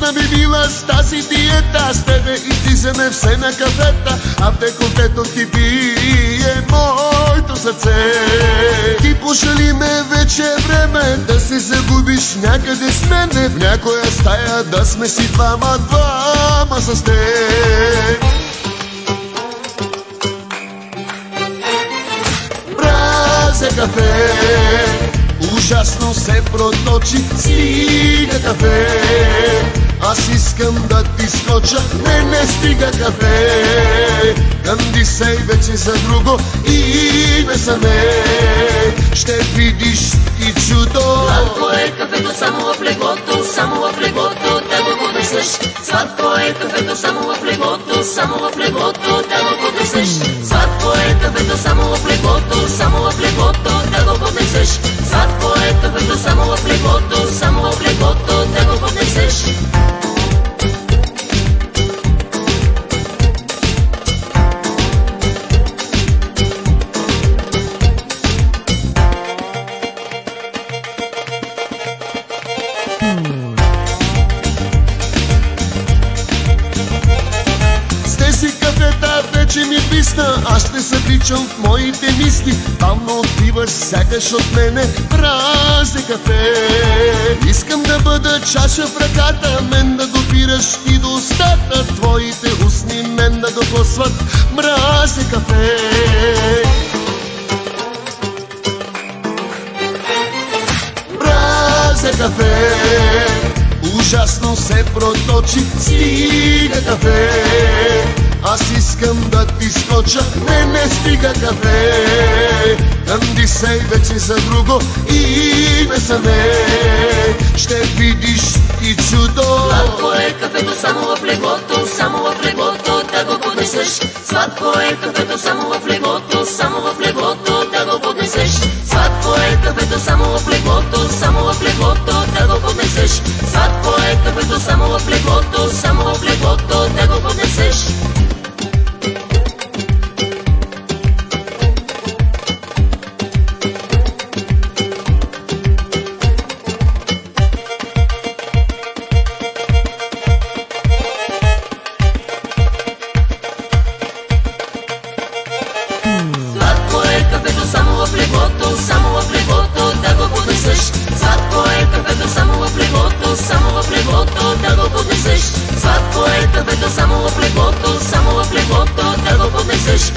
Успешна би била с тази диета, с тебе излизаме все на кафета, а в деколтето ти бие моето сърце. Ти пошали ме, вече е време да се загубиш някъде с мене, в някоя стая да сме си двама с теб. Мразя кафе, ужасно се проточи, стига кафе. Аз искам да ти скоча, не стига кафе. Кандисей вече за друго име за мен. Ще видиш ти чудо. Сладко е кафето само в леглото, само в леглото да го поднесеш. Сладко е кафето само в леглото, само в леглото да го поднесеш. Сладко е кафето само в леглото, само в леглото да го поднесеш. Сладко е кафето само в леглото, само в леглото да го поднесеш. Вече ми писна, аз ще се вличам в моите мисли. Бавно отбиваш сякаш от мене празне кафе. Искам да бъда чаша в ръката, мен да допираш ти до устата, твоите устни мен да докосват мразне кафе. Мразне кафе, ужасно се проточи, стига кафе. Аз искам да ти скоча, не стига кафе. Кандисей вече за друго име за мен. Ще видиш ти чудо. Сладко е кафето само в леглото, само в леглото да го поднесеш. Сладко е кафето само в леглото, само в леглото да го поднесеш. Сладко е кафето само в леглото, само в леглото да го поднесеш. Сладко е кафето само в леглото, само в леглото да го поднесеш. Сладко е кафето само в леглото, само в леглото да го поднесеш. Сладко е кафето само в леглото, само в леглото да го поднесеш. Сладко е кафето само в леглото, само в леглото да го поднесеш.